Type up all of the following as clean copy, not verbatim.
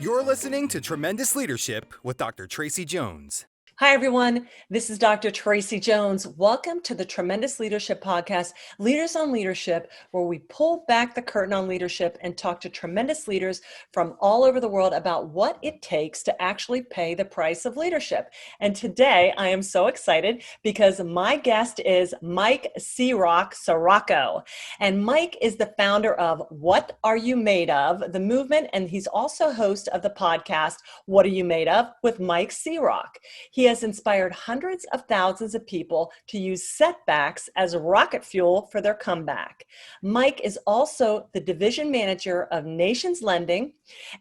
You're listening to Tremendous Leadership with Dr. Tracey Jones. Hi, everyone. This is Dr. Tracey Jones. Welcome to the Tremendous Leadership Podcast, Leaders on Leadership, where we pull back the curtain on leadership and talk to tremendous leaders from all over the world about what it takes to actually pay the price of leadership. And today I am so excited because my guest is Mike Ciorrocco. And Mike is the founder of What Are You Made Of? The movement, and he's also host of the podcast, What Are You Made Of? With Mike Ciorrocco. He has inspired hundreds of thousands of people to use setbacks as rocket fuel for their comeback. Mike is also the division manager of Nations Lending,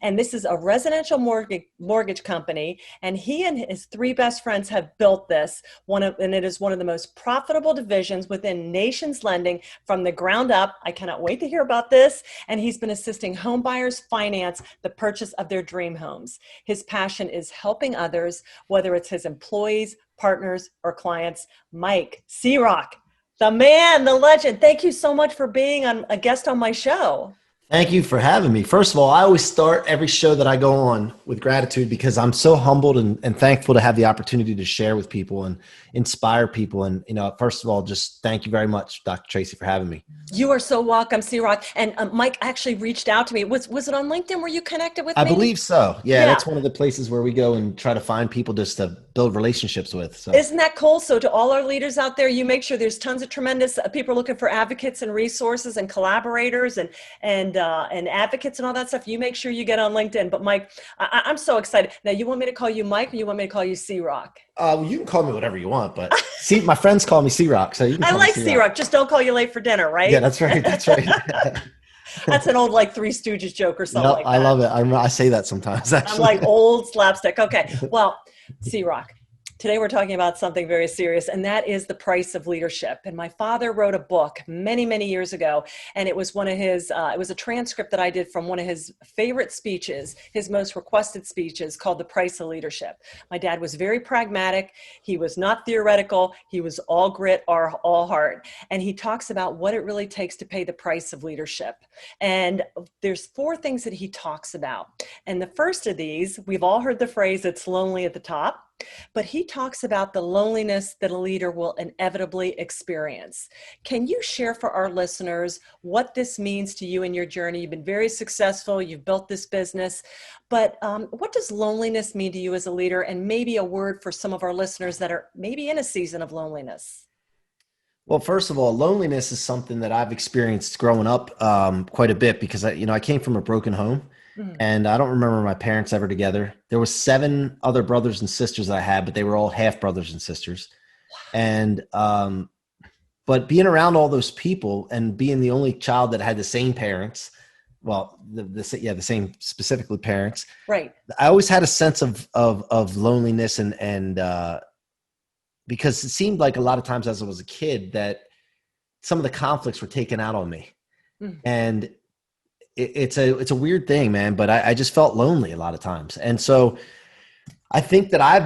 and this is a residential mortgage company, and he and his three best friends have built this, and it is one of the most profitable divisions within Nations Lending from the ground up. I cannot wait to hear about this, and he's been assisting home buyers finance the purchase of their dream homes. His passion is helping others, whether it's his employees, partners, or clients. Mike Ciorrocco, the man, the legend. Thank you so much for being a guest on my show. Thank you for having me. First of all, I always start every show that I go on with gratitude because I'm so humbled and thankful to have the opportunity to share with people and inspire people. And, first of all, just thank you very much, Dr. Tracey, for having me. You are so welcome, Ciorrocco. And Mike actually reached out to me. Was it on LinkedIn where you connected with me? I believe so. Yeah, that's one of the places where we go and try to find people just to build relationships with. So. Isn't that cool? So to all our leaders out there, you make sure there's tons of tremendous people looking for advocates and resources and collaborators and advocates and all that stuff. You make sure you get on LinkedIn. But Mike, I'm so excited. Now, you want me to call you Mike or you want me to call you Ciorrocco? You can call me whatever you want, but see, my friends call me Ciorrocco, so you can call I like me Ciorrocco. Just don't call you late for dinner, right? Yeah, that's right. That's right. That's an old Three Stooges joke or something like that. I love it. I say that sometimes, actually. I'm like old slapstick. Okay. Well, Ciorrocco, today we're talking about something very serious, and that is the price of leadership. And my father wrote a book many, many years ago, and it was one of his, it was a transcript that I did from one of his favorite speeches, his most requested speeches, called The Price of Leadership. My dad was very pragmatic. He was not theoretical. He was all grit or all heart. And he talks about what it really takes to pay the price of leadership. And there's 4 things that he talks about. And the first of these, we've all heard the phrase, it's lonely at the top. But he talks about the loneliness that a leader will inevitably experience. Can you share for our listeners what this means to you in your journey? You've been very successful. You've built this business. But what does loneliness mean to you as a leader? And maybe a word for some of our listeners that are maybe in a season of loneliness. Well, first of all, loneliness is something that I've experienced growing up quite a bit because I came from a broken home. And I don't remember my parents ever together. There were 7 other brothers and sisters that I had, but they were all half brothers and sisters. And, but being around all those people and being the only child that had the same parents, well, the same specifically parents. Right. I always had a sense of loneliness and because it seemed like a lot of times as I was a kid that some of the conflicts were taken out on me. And it's a weird thing, man, but I just felt lonely a lot of times. And so I think that I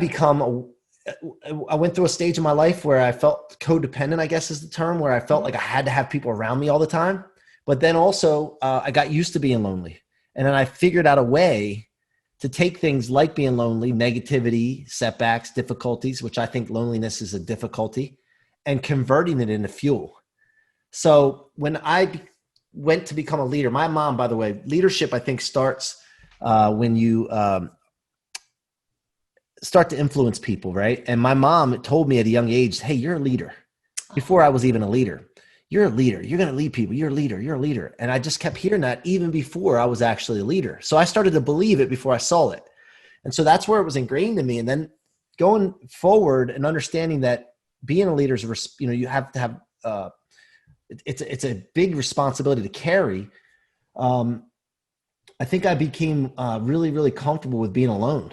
went through a stage in my life where I felt codependent, I guess is the term, where I felt like I had to have people around me all the time. But then also I got used to being lonely. And then I figured out a way to take things like being lonely, negativity, setbacks, difficulties, which I think loneliness is a difficulty, and converting it into fuel. So when I went to become a leader, my mom, by the way, leadership, I think, starts when you start to influence people, right? And my mom told me at a young age, hey, you're a leader. Before I was even a leader. You're a leader. You're going to lead people. You're a leader. You're a leader. And I just kept hearing that even before I was actually a leader. So I started to believe it before I saw it. And so that's where it was ingrained in me. And then going forward and understanding that being a leader is, you have to have, it's a big responsibility to carry. I think I became really, really comfortable with being alone.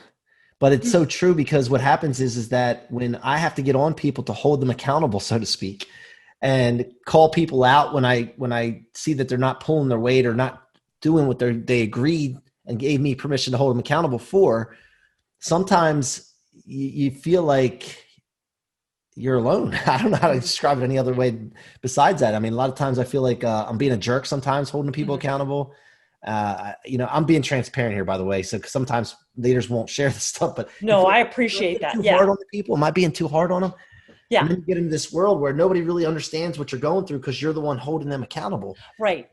But it's so true because what happens is that when I have to get on people to hold them accountable, so to speak, and call people out when I see that they're not pulling their weight or not doing what they agreed and gave me permission to hold them accountable for, sometimes you feel like you're alone. I don't know how to describe it any other way besides that. I mean, a lot of times I feel like I'm being a jerk sometimes, holding people accountable. I'm being transparent here, by the way. So sometimes leaders won't share this stuff, but no, I appreciate that. Too Yeah. hard on the people. Am I being too hard on them? Yeah. And then you get into this world where nobody really understands what you're going through because you're the one holding them accountable. Right.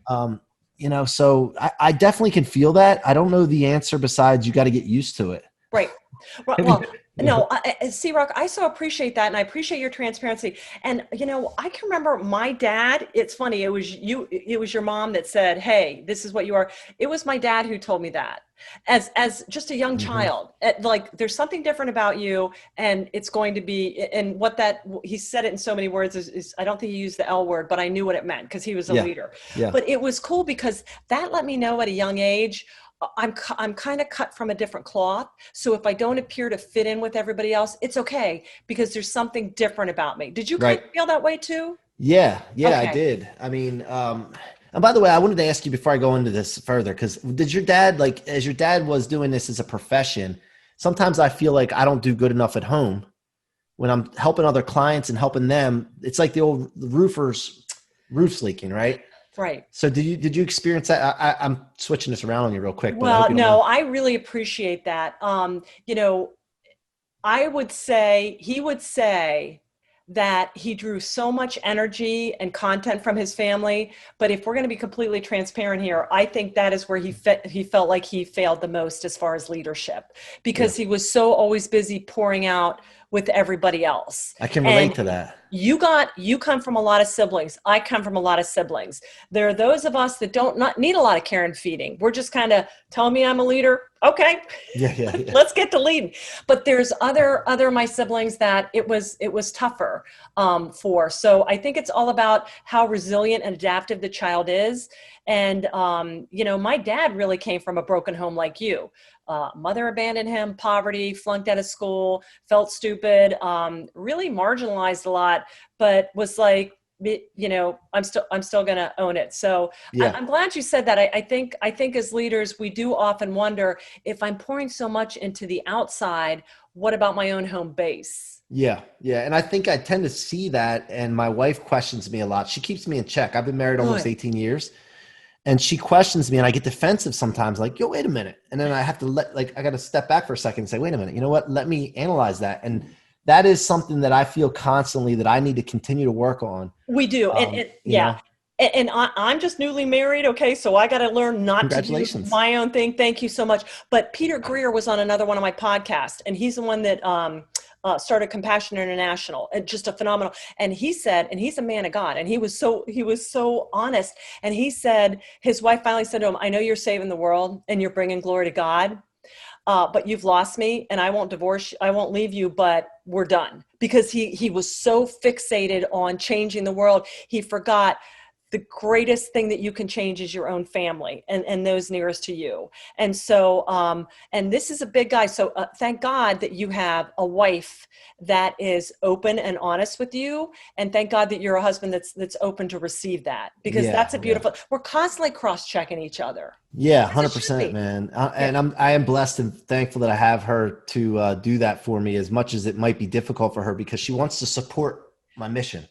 So I definitely can feel that. I don't know the answer besides you got to get used to it. Right. Well, no, Ciorrocco, I so appreciate that. And I appreciate your transparency. And, I can remember my dad, it's funny. It was your mom that said, hey, this is what you are. It was my dad who told me that as just a young child, like there's something different about you and it's going to be, and he said it in so many words is I don't think he used the L word, but I knew what it meant because he was a leader. Yeah. But it was cool because that let me know at a young age, I'm kind of cut from a different cloth. So if I don't appear to fit in with everybody else, it's okay because there's something different about me. Did you kind of feel that way too? Yeah, okay. I did. I mean, and by the way, I wanted to ask you before I go into this further, because did your dad, as your dad was doing this as a profession, sometimes I feel like I don't do good enough at home when I'm helping other clients and helping them. It's like the old roof's leaking, right? Right. So did you experience that? I'm switching this around on you real quick. Well, no, I really appreciate that. He would say that he drew so much energy and content from his family. But if we're going to be completely transparent here, I think that is where he felt like he failed the most as far as leadership, because he was so always busy pouring out with everybody else. I can relate to that. You come from a lot of siblings. I come from a lot of siblings. There are those of us that not need a lot of care and feeding. We're just kind of telling me I'm a leader. Okay. Yeah. Let's get to leading. But there's other my siblings that it was tougher for. So I think it's all about how resilient and adaptive the child is. And my dad really came from a broken home like you. Mother abandoned him, poverty, flunked out of school, felt stupid, really marginalized a lot, but was like, I'm still going to own it. So I'm glad you said that. I think as leaders, we do often wonder, if I'm pouring so much into the outside, what about my own home base? Yeah. And I think I tend to see that. And my wife questions me a lot. She keeps me in check. I've been married almost 18 years. And she questions me and I get defensive sometimes, like, yo, wait a minute. And then I have to I got to step back for a second and say, wait a minute, you know what? Let me analyze that. And that is something that I feel constantly that I need to continue to work on. We do. And I'm just newly married. Okay. So I got to learn not to do my own thing. Thank you so much. But Peter Greer was on another one of my podcasts, and he's the one that, started Compassion International, and just a phenomenal. And he said, and he's a man of God, and he was so honest. And he said, his wife finally said to him, I know you're saving the world and you're bringing glory to God, but you've lost me, and I won't leave you, but we're done. Because he was so fixated on changing the world, he forgot the greatest thing that you can change is your own family and those nearest to you. And so, and this is a big guy. So thank God that you have a wife that is open and honest with you. And thank God that you're a husband that's open to receive that, because that's a beautiful, we're constantly cross-checking each other. Yeah. 100%, man. And I am blessed and thankful that I have her to do that for me, as much as it might be difficult for her, because she wants to support my mission.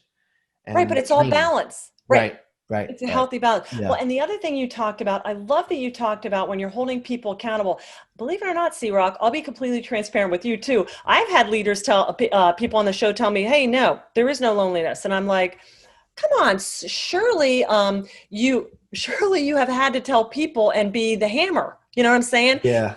Right. But it's all balance. Right. It's a healthy balance. Yeah. Well, and the other thing you talked about, I love that you talked about when you're holding people accountable. Believe it or not, Ciorrocco, I'll be completely transparent with you too. I've had leaders tell people on the show, tell me, hey, no, there is no loneliness. And I'm like, come on, surely you have had to tell people and be the hammer. You know what I'm saying? Yeah.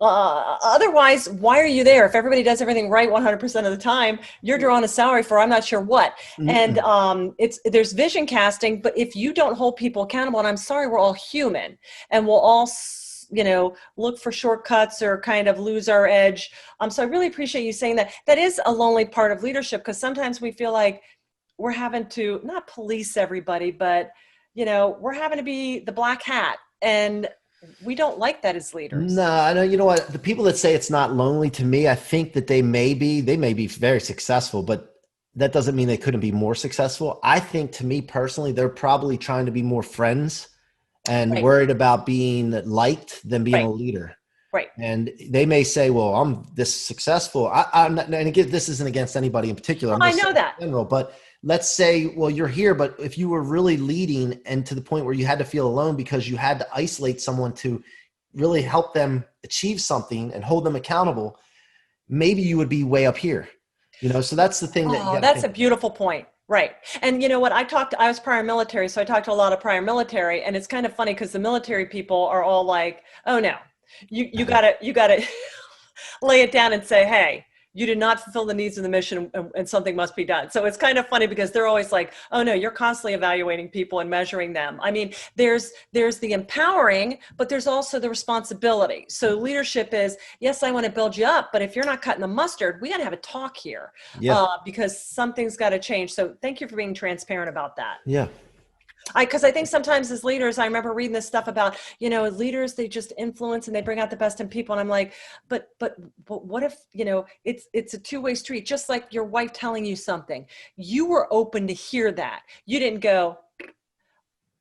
Otherwise, why are you there? If everybody does everything right 100% of the time, you're drawing a salary for I'm not sure what. Mm-hmm. And there's vision casting, but if you don't hold people accountable, and I'm sorry, we're all human, and we'll all look for shortcuts or kind of lose our edge. So I really appreciate you saying that. That is a lonely part of leadership, because sometimes we feel like we're having to not police everybody, but we're having to be the black hat, and we don't like that as leaders. No, I know. You know what? The people that say it's not lonely, to me, I think that they may be very successful, but that doesn't mean they couldn't be more successful. I think, to me personally, they're probably trying to be more friends and worried about being liked than being a leader. Right. And they may say, well, I'm this successful. I'm not, and again, this isn't against anybody in particular. I know that. In general, but let's say, well, you're here, but if you were really leading and to the point where you had to feel alone because you had to isolate someone to really help them achieve something and hold them accountable, maybe you would be way up here, so that's the thing that you Oh, gotta that's a think. beautiful point. Right. And you know what? I was prior military, so I talked to a lot of prior military, and it's kind of funny because the military people are all like, oh no, you gotta lay it down and say, hey, you did not fulfill the needs of the mission and something must be done. So it's kind of funny because they're always like, oh no, you're constantly evaluating people and measuring them. I mean, there's the empowering, but there's also the responsibility. So leadership is, yes, I want to build you up, but if you're not cutting the mustard, we got to have a talk here Yeah. because something's got to change. So thank you for being transparent about that. Yeah. Because I think sometimes as leaders, I remember reading this stuff about, leaders, they just influence and they bring out the best in people. And I'm like, but what if, it's a two-way street, just like your wife telling you something. You were open to hear that. You didn't go,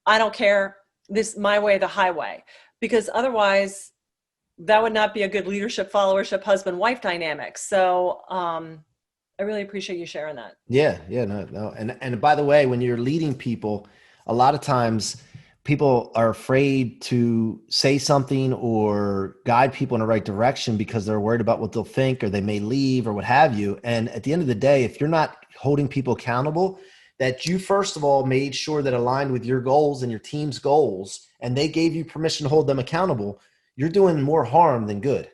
I don't care, this my way, the highway, because otherwise that would not be a good leadership, followership, husband-wife dynamic. So I really appreciate you sharing that. Yeah. No. And by the way, when you're leading people, a lot of times people are afraid to say something or guide people in the right direction because they're worried about what they'll think, or they may leave or what have you. And at the end of the day, if you're not holding people accountable, that you first of all made sure that aligned with your goals and your team's goals, and they gave you permission to hold them accountable, you're doing more harm than good.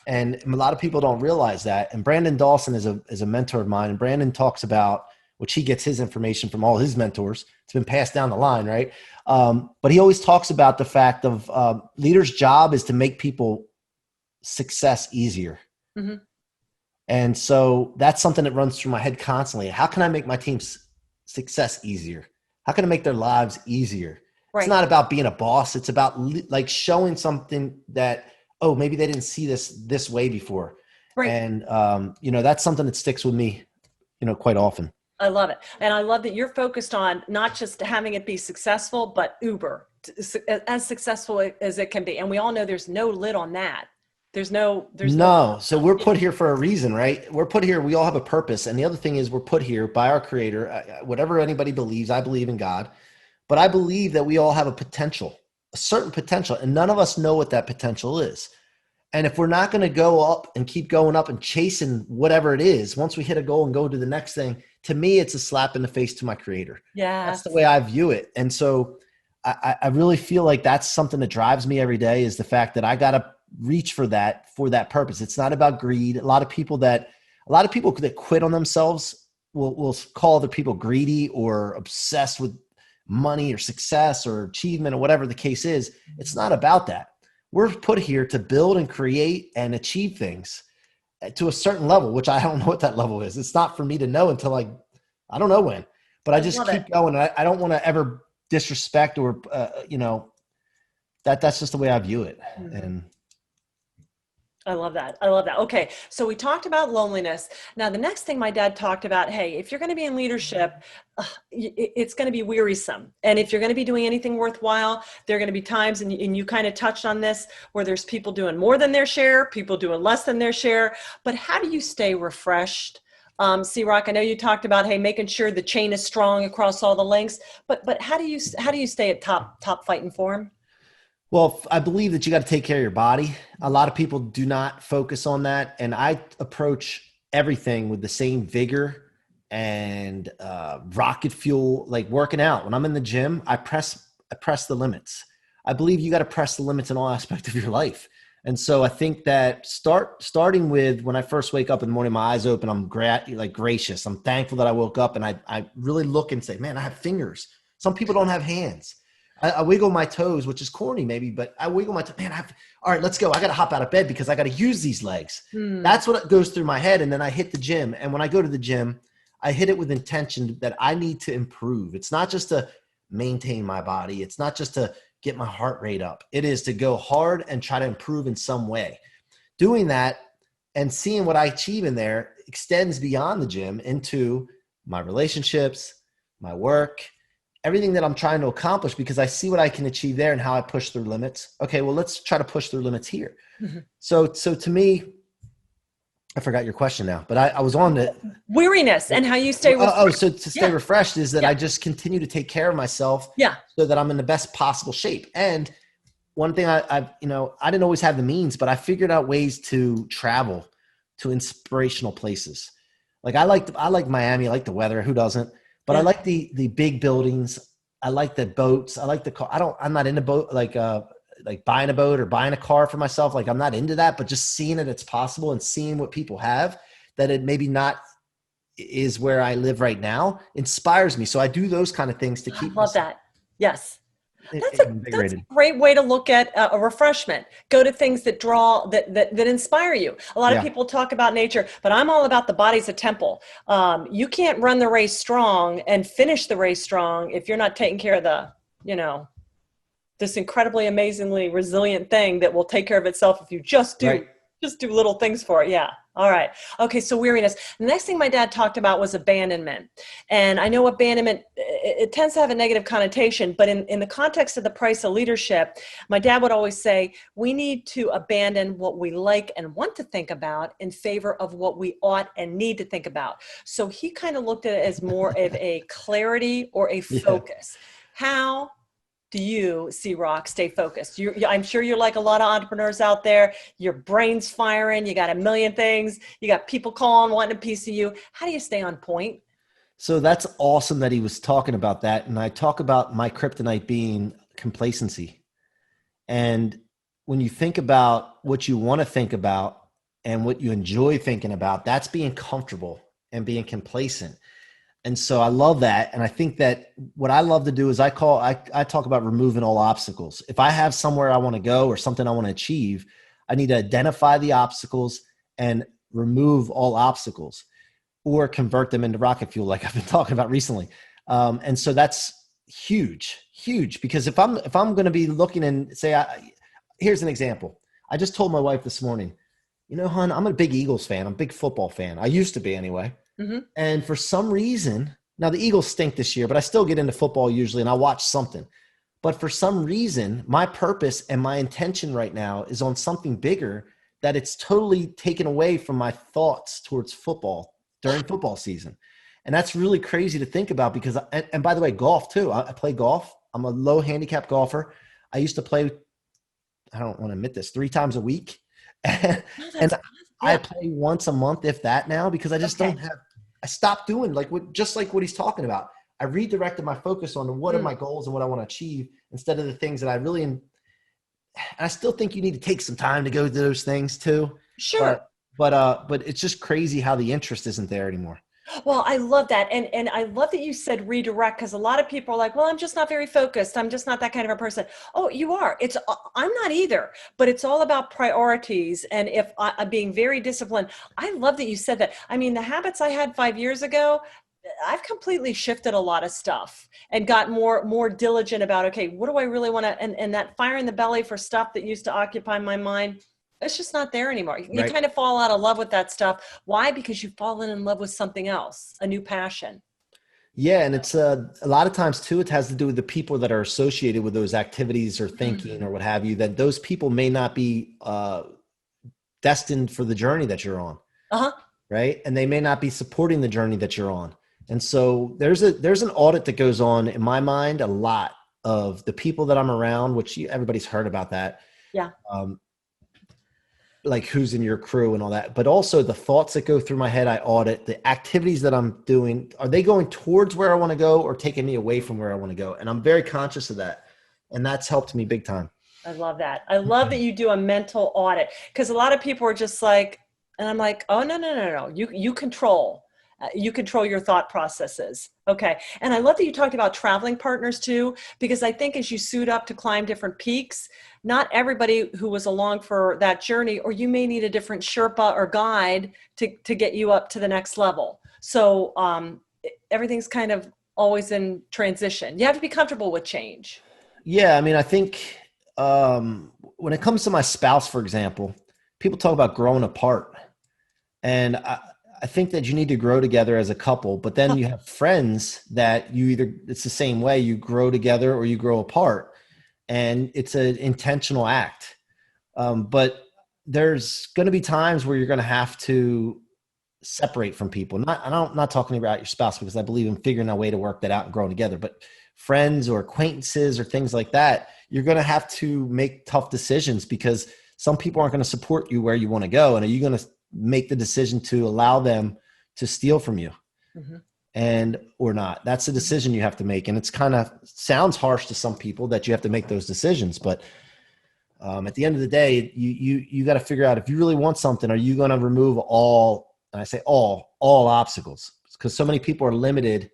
And a lot of people don't realize that. And Brandon Dawson is a mentor of mine. And Brandon talks about, which he gets his information from all his mentors. It's been passed down the line, right? But he always talks about the fact of leaders' job is to make people success easier. Mm-hmm. And so that's something that runs through my head constantly. How can I make my team's success easier? How can I make their lives easier? Right. It's not about being a boss. It's about like showing something that, oh, maybe they didn't see this way before. Right. And, that's something that sticks with me, quite often. I love it. And I love that you're focused on not just having it be successful, but uber, as successful as it can be. And we all know there's no lid on that. There's no. So we're put here for a reason, right? We're put here. We all have a purpose. And the other thing is we're put here by our creator, whatever anybody believes. I believe in God, but I believe that we all have a certain potential, and none of us know what that potential is. And if we're not going to go up and keep going up and chasing whatever it is, once we hit a goal and go to the next thing, to me, it's a slap in the face to my creator. Yeah, that's the way I view it. And so I really feel like that's something that drives me every day, is the fact that I got to reach for that purpose. It's not about greed. A lot of people that quit on themselves will call other people greedy or obsessed with money or success or achievement or whatever the case is. It's not about that. We're put here to build and create and achieve things to a certain level, which I don't know what that level is. It's not for me to know until I don't know when, but I just keep going. I don't want to ever disrespect or, that's just the way I view it. Mm-hmm. And I love that. Okay. So we talked about loneliness. Now, the next thing my dad talked about, hey, if you're going to be in leadership, it's going to be wearisome. And if you're going to be doing anything worthwhile, there are going to be times, and you kind of touched on this, where there's people doing more than their share, people doing less than their share. But how do you stay refreshed? Ciorrocco, I know you talked about, hey, making sure the chain is strong across all the links, but how do you stay at top fighting form? Well, I believe that you got to take care of your body. A lot of people do not focus on that. And I approach everything with the same vigor and rocket fuel, like working out. When I'm in the gym, I press the limits. I believe you got to press the limits in all aspects of your life. And so I think that starting with when I first wake up in the morning, my eyes open, I'm gracious. I'm thankful that I woke up, and I really look and say, man, I have fingers. Some people don't have hands. I wiggle my toes, which is corny maybe, but I wiggle my toes. Man, all right, let's go. I got to hop out of bed because I got to use these legs. That's what goes through my head. And then I hit the gym. And when I go to the gym, I hit it with intention that I need to improve. It's not just to maintain my body. It's not just to get my heart rate up. It is to go hard and try to improve in some way. Doing that and seeing what I achieve in there extends beyond the gym into my relationships, my work, everything that I'm trying to accomplish, because I see what I can achieve there and how I push through limits. Okay, well, let's try to push through limits here. Mm-hmm. So to me, I forgot your question now, but I was on the Weariness and how you stay refreshed. so to stay Yeah. refreshed is that Yeah. I just continue to take care of myself Yeah. so that I'm in the best possible shape. And one thing I didn't always have the means, but I figured out ways to travel to inspirational places. Like I like Miami. I like the weather. Who doesn't? But I Yeah. like the big buildings. I like the boats. I like the car. I'm not into boat like buying a boat or buying a car for myself. Like I'm not into that, but just seeing it, it's possible, and seeing what people have that it maybe not is where I live right now inspires me. So I do those kind of things to I keep love myself that. Yes. That's invigorated. a great way to look at a refreshment. Go to things that draw that inspire you. A lot of Yeah. people talk about nature, but I'm all about the body's a temple. You can't run the race strong and finish the race strong if you're not taking care of this incredibly, amazingly resilient thing that will take care of itself if you just do little things for it. Yeah. All right. Okay. So weariness. The next thing my dad talked about was abandonment. And I know abandonment, it tends to have a negative connotation, but in the context of the price of leadership, my dad would always say, we need to abandon what we like and want to think about in favor of what we ought and need to think about. So he kind of looked at it as more of a clarity or a focus. How do you, Ciorrocco, stay focused? I'm sure you're like a lot of entrepreneurs out there. Your brain's firing. You got a million things. You got people calling, wanting a piece of you. How do you stay on point? So that's awesome that he was talking about that. And I talk about my kryptonite being complacency. And when you think about what you want to think about and what you enjoy thinking about, that's being comfortable and being complacent. And so I love that. And I think that what I love to do is I talk about removing all obstacles. If I have somewhere I want to go or something I want to achieve, I need to identify the obstacles and remove all obstacles or convert them into rocket fuel, like I've been talking about recently. And so that's huge, because if I'm going to be looking and say, here's an example. I just told my wife this morning, hon, I'm a big Eagles fan. I'm a big football fan. I used to be anyway. Mm-hmm. And for some reason, now the Eagles stink this year, but I still get into football usually and I watch something. But for some reason, my purpose and my intention right now is on something bigger that it's totally taken away from my thoughts towards football during football season. And that's really crazy to think about because, and by the way, golf too. I play golf. I'm a low handicap golfer. I used to play, I don't want to admit this, 3 times a week. And I play once a month, if that now, because I just don't have, I stopped doing just like what he's talking about. I redirected my focus on what are my goals and what I want to achieve instead of the things that I really, and I still think you need to take some time to go through those things too. Sure. But it's just crazy how the interest isn't there anymore. Well, I love that. And I love that you said redirect because a lot of people are like, well, I'm just not very focused. I'm just not that kind of a person. Oh, you are. I'm not either, but it's all about priorities. And if I'm being very disciplined, I love that you said that. I mean, the habits I had 5 years ago, I've completely shifted a lot of stuff and got more diligent about, okay, what do I really want to, and that fire in the belly for stuff that used to occupy my mind, it's just not there anymore. You kind of fall out of love with that stuff. Why? Because you've fallen in love with something else, a new passion. Yeah. And it's a lot of times too, it has to do with the people that are associated with those activities or thinking or what have you, that those people may not be destined for the journey that you're on. Right. And they may not be supporting the journey that you're on. And so there's an audit that goes on in my mind, a lot of the people that I'm around, which everybody's heard about that. Yeah. Like who's in your crew and all that, but also the thoughts that go through my head. I audit the activities that I'm doing. Are they going towards where I want to go or taking me away from where I want to go? And I'm very conscious of that. And that's helped me big time. I love that. I love that you do a mental audit because a lot of people are just like, and I'm like, oh, no. You control. You control your thought processes. Okay. And I love that you talked about traveling partners too, because I think as you suit up to climb different peaks, not everybody who was along for that journey, or you may need a different Sherpa or guide to get you up to the next level. So everything's kind of always in transition. You have to be comfortable with change. Yeah. I mean, I think when it comes to my spouse, for example, people talk about growing apart. And I think that you need to grow together as a couple, but then you have friends that it's the same way, you grow together or you grow apart, and it's an intentional act. But there's going to be times where you're going to have to separate from people. I'm not talking about your spouse, because I believe in figuring a way to work that out and growing together, but friends or acquaintances or things like that, you're going to have to make tough decisions, because some people aren't going to support you where you want to go. And are you going to make the decision to allow them to steal from you or not? That's a decision you have to make. And it's kind of sounds harsh to some people that you have to make those decisions, but at the end of the day, you got to figure out, if you really want something, are you going to remove all, and I say all obstacles, because so many people are limited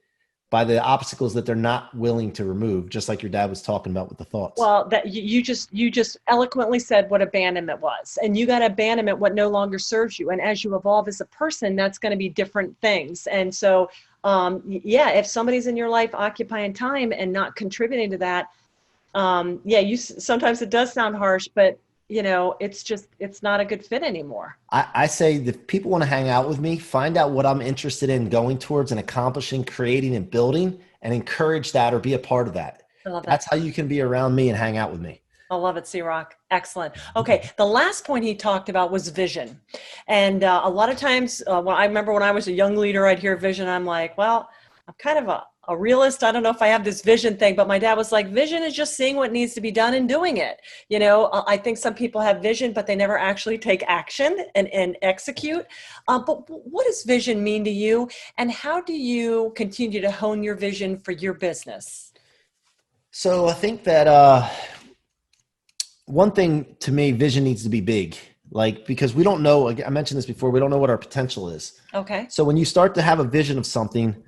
by the obstacles that they're not willing to remove, just like your dad was talking about with the thoughts. Well, that you just eloquently said what abandonment was, and you got to abandonment what no longer serves you. And as you evolve as a person, that's going to be different things. And so, if somebody's in your life occupying time and not contributing to that, sometimes it does sound harsh, but it's not a good fit anymore. I say that if people want to hang out with me, find out what I'm interested in going towards and accomplishing, creating and building, and encourage that or be a part of that. I love that. That's how you can be around me and hang out with me. I love it, Ciorrocco. Excellent. Okay. The last point he talked about was vision. And a lot of times I remember when I was a young leader, I'd hear vision. I'm like, well, I'm kind of a realist. I don't know if I have this vision thing, but my dad was like, vision is just seeing what needs to be done and doing it. I think some people have vision, but they never actually take action and execute. But what does vision mean to you? And how do you continue to hone your vision for your business? So I think that one thing to me, vision needs to be big. Because we don't know, I mentioned this before, we don't know what our potential is. Okay. So when you start to have a vision of something,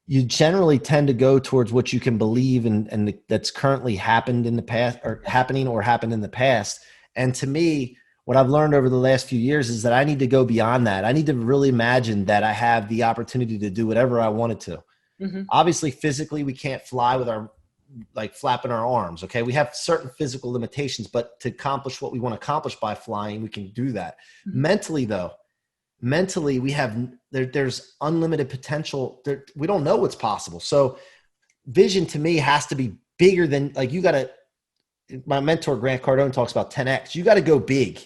you generally tend to go towards what you can believe and that's currently happened in the past or happened in the past. And to me, what I've learned over the last few years is that I need to go beyond that. I need to really imagine that I have the opportunity to do whatever I wanted to. Mm-hmm. Obviously, physically, we can't fly with our flapping our arms. Okay. We have certain physical limitations, but to accomplish what we want to accomplish by flying, we can do that. Mm-hmm. Mentally, we have, there's unlimited potential. We don't know what's possible. So vision to me has to be bigger than my mentor, Grant Cardone, talks about 10X. You got to go big.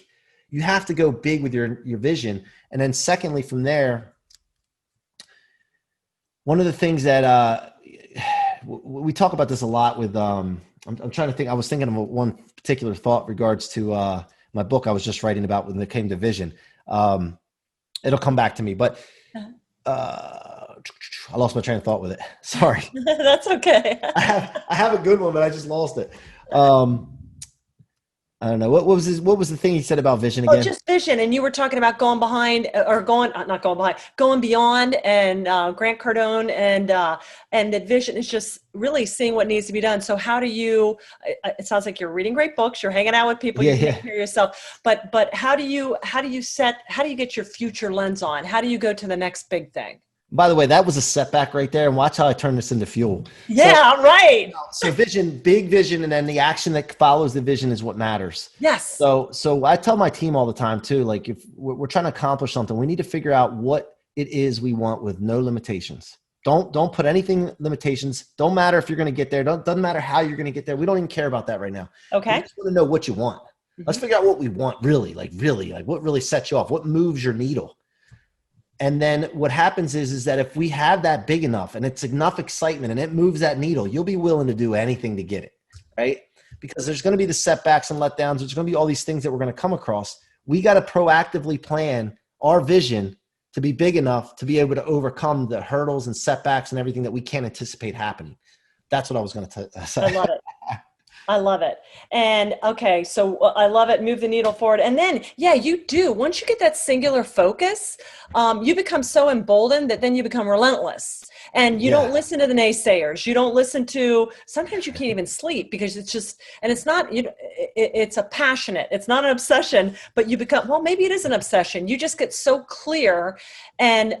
You have to go big with your vision. And then secondly, from there, one of the things that we talk about this a lot with, I'm trying to think, I was thinking of one particular thought regards to my book I was just writing about when it came to vision. It'll come back to me, but I lost my train of thought with it. Sorry. That's okay. I have a good one, but I just lost it. I don't know. What was the thing he said about vision again? Oh, just vision. And you were talking about going beyond, and Grant Cardone, and that vision is just really seeing what needs to be done. So how do you, it sounds like you're reading great books, you're hanging out with people, you take care of yourself, but how do you get your future lens on? How do you go to the next big thing? By the way, that was a setback right there. And watch how I turn this into fuel. Yeah, right. So vision, big vision, and then the action that follows the vision is what matters. Yes. So I tell my team all the time too, like if we're trying to accomplish something, we need to figure out what it is we want with no limitations. Don't put anything limitations. Don't matter if you're going to get there. Doesn't matter how you're going to get there. We don't even care about that right now. Okay. We just want to know what you want. Mm-hmm. Let's figure out what we want really, like what really sets you off, what moves your needle. And then what happens is that if we have that big enough and it's enough excitement and it moves that needle, you'll be willing to do anything to get it, right? Because there's going to be the setbacks and letdowns. There's going to be all these things that we're going to come across. We got to proactively plan our vision to be big enough to be able to overcome the hurdles and setbacks and everything that we can't anticipate happening. That's what I was going to say. I love it. I love it. And okay, so I love it. Move the needle forward. And then, you do. Once you get that singular focus, you become so emboldened that then you become relentless. And you don't listen to the naysayers. You don't listen to, sometimes you can't even sleep because it's just, and it's not, it's a passionate, it's not an obsession, but you become, well, maybe it is an obsession. You just get so clear. And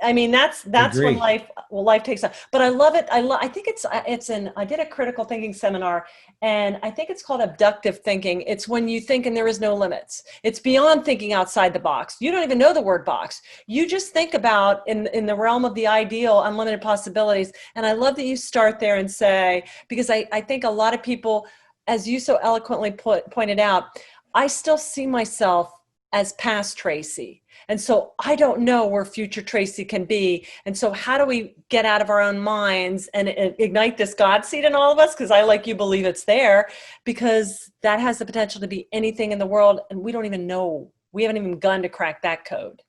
I mean, that's when life takes off. But I love it. I think I did a critical thinking seminar, and I think it's called abductive thinking. It's when you think and there is no limits. It's beyond thinking outside the box. You don't even know the word box. You just think about in the realm of the ideal, unlimited possibilities. And I love that you start there and say, because I think a lot of people, as you so eloquently pointed out, I still see myself as past Tracey. And so I don't know where future Tracey can be. And so how do we get out of our own minds and ignite this God seed in all of us? Because I, like you, believe it's there, because that has the potential to be anything in the world. And we don't even know. We haven't even begun to crack that code.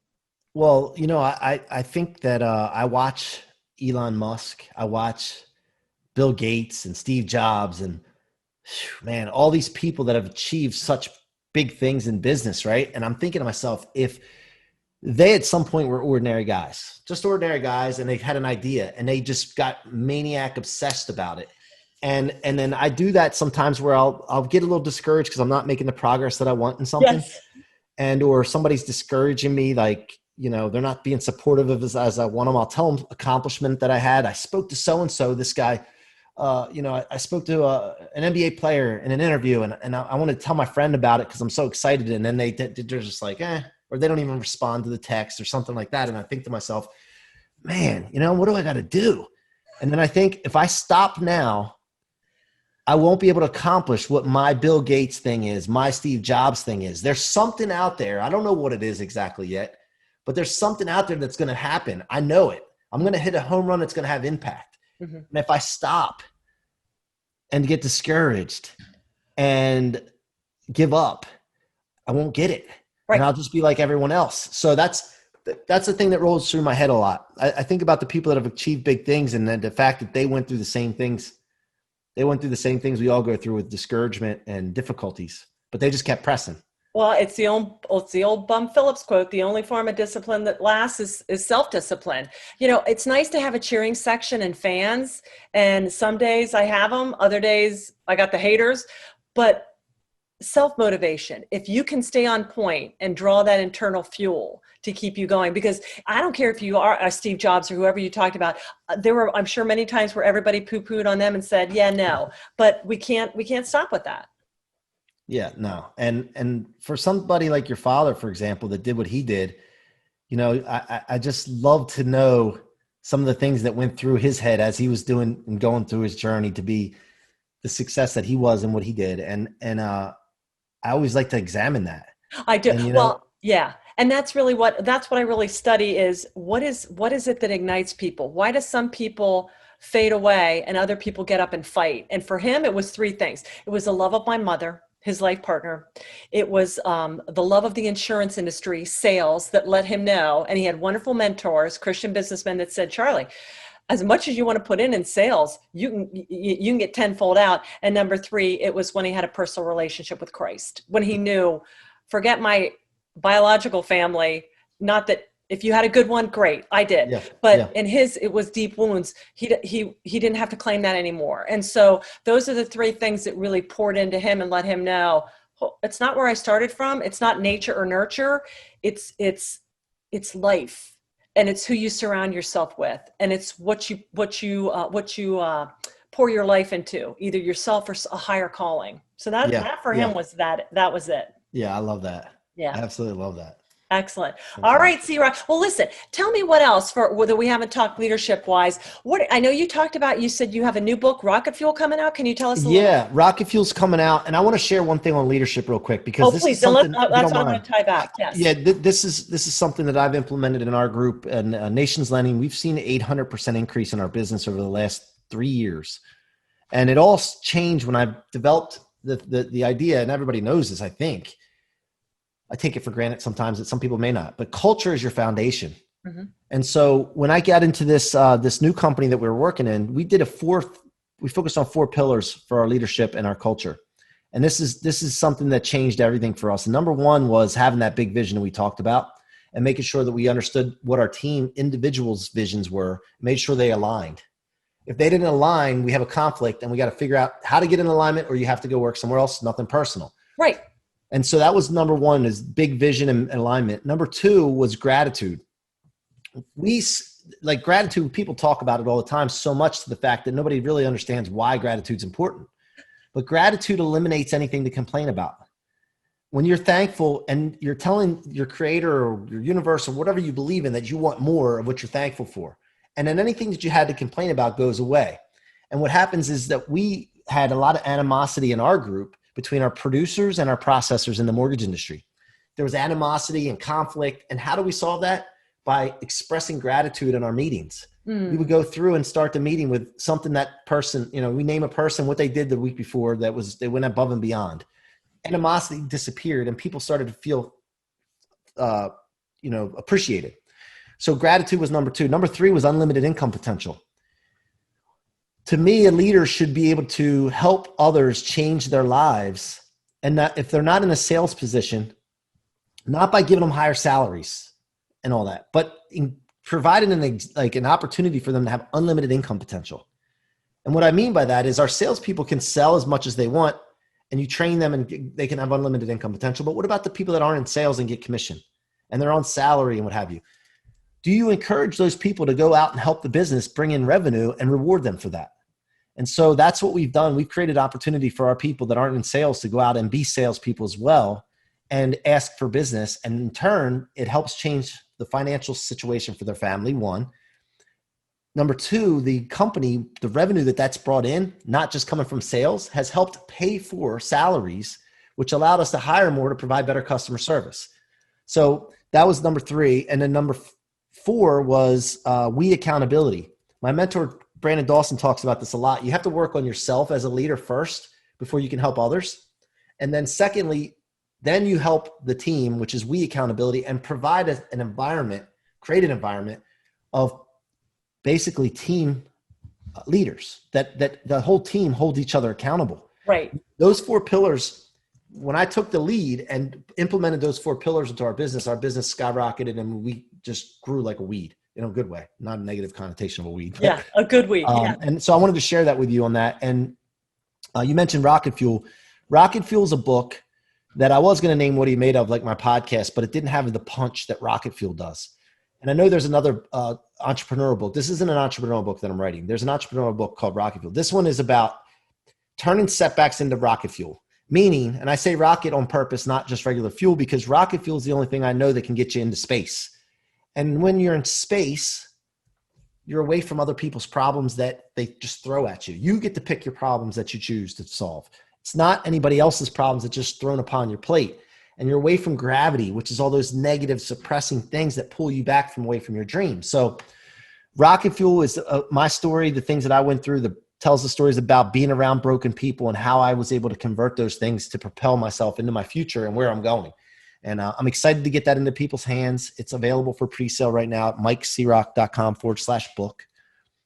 Well, I think that I watch Elon Musk. I watch Bill Gates and Steve Jobs and, man, all these people that have achieved such big things in business, right? And I'm thinking to myself, if they at some point were ordinary guys, just ordinary guys, and they had an idea and they just got maniac obsessed about it. And then I do that sometimes where I'll get a little discouraged because I'm not making the progress that I want in something. Yes. And, or somebody's discouraging me, like, they're not being supportive of as I want them. I'll tell them accomplishment that I had. I spoke to so-and-so, this guy, I spoke to an NBA player in an interview, and I want to tell my friend about it because I'm so excited. And then they're just like, or they don't even respond to the text or something like that. And I think to myself, man, what do I got to do? And then I think if I stop now, I won't be able to accomplish what my Bill Gates thing is, my Steve Jobs thing is. There's something out there. I don't know what it is exactly yet, but there's something out there that's going to happen. I know it. I'm going to hit a home run that's going to have impact. Mm-hmm. And if I stop and get discouraged and give up, I won't get it. Right. And I'll just be like everyone else. So that's the thing that rolls through my head a lot. I think about the people that have achieved big things, and then the fact that they went through the same things. They went through the same things we all go through with discouragement and difficulties, but they just kept pressing. Well, it's the old Bum Phillips quote: "The only form of discipline that lasts is self-discipline." It's nice to have a cheering section and fans, and some days I have them, other days I got the haters, but self-motivation, if you can stay on point and draw that internal fuel to keep you going, because I don't care if you are a Steve Jobs or whoever you talked about, there were, I'm sure, many times where everybody poo-pooed on them and said, yeah, no, but we can't stop with that. Yeah, no. And for somebody like your father, for example, that did what he did, I just love to know some of the things that went through his head as he was doing and going through his journey to be the success that he was and what he did. And I always like to examine that. I do. And, yeah. And that's what I really study is what is it that ignites people? Why do some people fade away and other people get up and fight? And for him, it was three things. It was the love of my mother, his life partner. It was the love of the insurance industry, sales, that let him know. And he had wonderful mentors, Christian businessmen, that said, Charlie, as much as you want to put in sales, you can get tenfold out. And number three, it was when he had a personal relationship with Christ, when he knew, forget my biological family, not that if you had a good one, great, I did. Yeah, but in his, it was deep wounds. He didn't have to claim that anymore. And so those are the three things that really poured into him and let him know, it's not where I started from. It's not nature or nurture. It's life. And it's who you surround yourself with, and it's what you pour your life into, either yourself or a higher calling. So that for him was that was it. Yeah, I love that. Yeah, I absolutely love that. Excellent. All right, Ciorrocco. Well, listen, tell me what else that we haven't talked leadership wise. I know you said you have a new book, Rocket Fuel, coming out. Can you tell us a little? Yeah, Rocket Fuel's coming out. And I want to share one thing on leadership real quick, because this is something that's what I'm going to tie back. Yes. Yeah, this is something that I've implemented in our group and Nations Lending. We've seen an 800% increase in our business over the last 3 years. And it all changed when I developed the idea, and everybody knows this, I think. I take it for granted sometimes that some people may not, but culture is your foundation. Mm-hmm. And so when I got into this new company that we were working in, we focused on 4 pillars for our leadership and our culture. And this is something that changed everything for us. And number 1 was having that big vision that we talked about and making sure that we understood what our team individuals' visions were, made sure they aligned. If they didn't align, we have a conflict and we got to figure out how to get in alignment, or you have to go work somewhere else, nothing personal. Right. And so that was number 1, is big vision and alignment. Number 2 was gratitude. Gratitude, people talk about it all the time, so much to the fact that nobody really understands why gratitude's important. But gratitude eliminates anything to complain about. When you're thankful and you're telling your creator or your universe or whatever you believe in that you want more of what you're thankful for, and then anything that you had to complain about goes away. And what happens is that we had a lot of animosity in our group between our producers and our processors in the mortgage industry. There was animosity and conflict. And how do we solve that? By expressing gratitude in our meetings. We would go through and start the meeting with something that person, we name a person, what they did the week before, they went above and beyond. Animosity disappeared and people started to feel, appreciated. So gratitude was number 2. Number 3 was unlimited income potential. To me, a leader should be able to help others change their lives. And not, if they're not in a sales position, not by giving them higher salaries and all that, but in providing an opportunity for them to have unlimited income potential. And what I mean by that is our salespeople can sell as much as they want and you train them and they can have unlimited income potential. But what about the people that aren't in sales and get commission and they're on salary and what have you? Do you encourage those people to go out and help the business bring in revenue and reward them for that? And so that's what we've done. We've created opportunity for our people that aren't in sales to go out and be salespeople as well and ask for business. And in turn, it helps change the financial situation for their family, 1. Number 2, the company, the revenue that's brought in, not just coming from sales, has helped pay for salaries, which allowed us to hire more to provide better customer service. So that was number 3. And then number 4 was we accountability. My mentor, Brandon Dawson, talks about this a lot. You have to work on yourself as a leader first before you can help others. And then secondly, then you help the team, which is we accountability, and provide an environment, create an environment of basically team leaders that the whole team holds each other accountable. Right. Those 4 pillars, when I took the lead and implemented those 4 pillars into our business skyrocketed and we just grew like a weed in a good way, not a negative connotation of a weed. Yeah, a good weed. Yeah. And so I wanted to share that with you on that. And you mentioned Rocket Fuel. Rocket Fuel is a book that I was going to name What Are You Made Of, like my podcast, but it didn't have the punch that Rocket Fuel does. And I know there's another entrepreneurial book. This isn't an entrepreneurial book that I'm writing. There's an entrepreneurial book called Rocket Fuel. This one is about turning setbacks into rocket fuel. Meaning, and I say rocket on purpose, not just regular fuel, because rocket fuel is the only thing I know that can get you into space. And when you're in space, you're away from other people's problems that they just throw at you. You get to pick your problems that you choose to solve. It's not anybody else's problems that's just thrown upon your plate. And you're away from gravity, which is all those negative suppressing things that pull you back from away from your dreams. So Rocket Fuel is my story, the things that I went through, tells the stories about being around broken people and how I was able to convert those things to propel myself into my future and where I'm going. And I'm excited to get that into people's hands. It's available for pre-sale right now at MikeCiorrocco.com/book.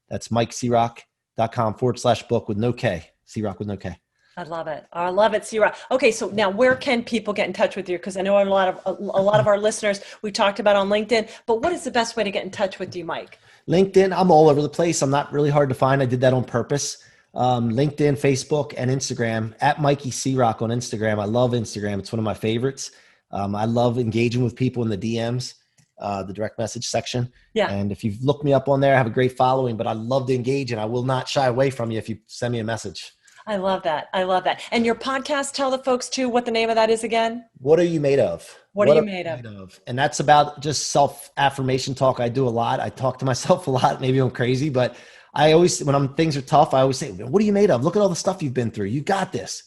That's MikeCiorrocco.com/book with no K, Ciorrocco with no K. I love it. I love it, Ciorrocco. Okay, so now where can people get in touch with you? Because I know a lot of our listeners we talked about on LinkedIn, but what is the best way to get in touch with you, Mike? LinkedIn, I'm all over the place. I'm not really hard to find. I did that on purpose. LinkedIn, Facebook, and Instagram at Mikey Ciorrocco on Instagram. I love Instagram. It's one of my favorites. I love engaging with people in the DMs, the direct message section. Yeah. And if you've looked me up on there, I have a great following, but I love to engage and I will not shy away from you if you send me a message. I love that. I love that. And your podcast, tell the folks too what the name of that is again. What Are You Made Of? What are you made of? And that's about just self-affirmation talk. I do a lot. I talk to myself a lot. Maybe I'm crazy, but I always, things are tough, I always say, what are you made of? Look at all the stuff you've been through. You got this.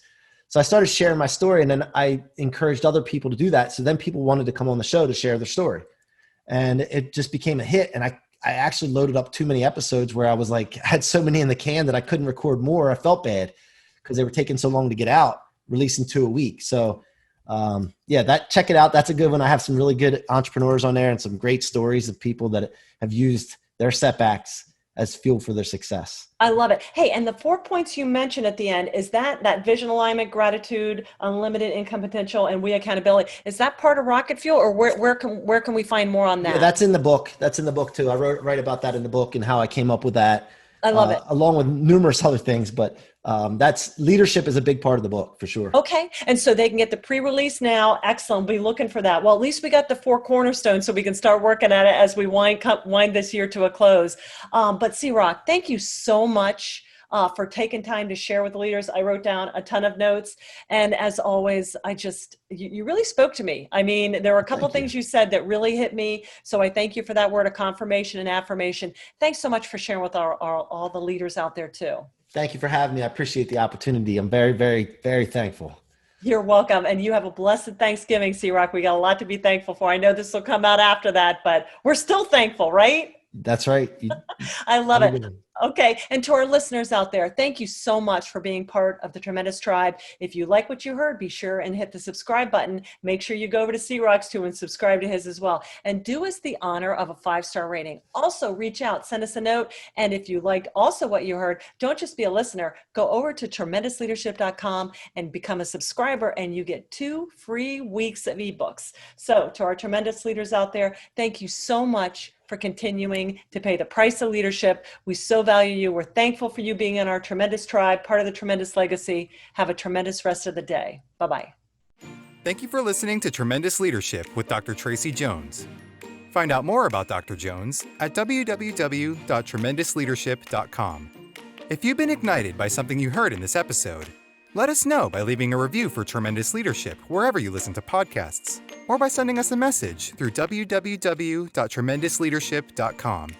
So I started sharing my story and then I encouraged other people to do that. So then people wanted to come on the show to share their story. And it just became a hit. And I actually loaded up too many episodes where I was like, I had so many in the can that I couldn't record more. I felt bad because they were taking so long to get out, releasing 2 a week. So check it out. That's a good one. I have some really good entrepreneurs on there and some great stories of people that have used their setbacks as fuel for their success. I love it. Hey, and the 4 points you mentioned at the end, is that vision alignment, gratitude, unlimited income potential, and we accountability, is that part of Rocket Fuel, or where can we find more on that? Yeah, that's in the book. That's in the book too. I write about that in the book and how I came up with that. I love it. Along with numerous other things, but that's leadership is a big part of the book for sure. Okay. And so they can get the pre-release now. Excellent. Be looking for that. Well, at least we got the 4 cornerstones so we can start working at it as we wind this year to a close. But Ciorrocco, thank you so much for taking time to share with leaders. I wrote down a ton of notes. And as always, you really spoke to me. I mean, there were a couple of things you said that really hit me. So I thank you for that word of confirmation and affirmation. Thanks so much for sharing with all the leaders out there too. Thank you for having me. I appreciate the opportunity. I'm very, very, very thankful. You're welcome. And you have a blessed Thanksgiving, Ciorrocco. We got a lot to be thankful for. I know this will come out after that, but we're still thankful, right? That's right. I love have a it. good one. Okay. And to our listeners out there, thank you so much for being part of the Tremendous Tribe. If you like what you heard, be sure and hit the subscribe button. Make sure you go over to Ciorrocco's too and subscribe to his as well. And do us the honor of a 5-star rating. Also, reach out, send us a note. And if you liked also what you heard, don't just be a listener. Go over to tremendousleadership.com and become a subscriber, and you get 2 free weeks of ebooks. So to our tremendous leaders out there, thank you so much for continuing to pay the price of leadership. We so value you. We're thankful for you being in our tremendous tribe, part of the tremendous legacy. Have a tremendous rest of the day. Bye-bye. Thank you for listening to Tremendous Leadership with Dr. Tracey Jones. Find out more about Dr. Jones at www.tremendousleadership.com. If you've been ignited by something you heard in this episode, let us know by leaving a review for Tremendous Leadership wherever you listen to podcasts, or by sending us a message through www.tremendousleadership.com.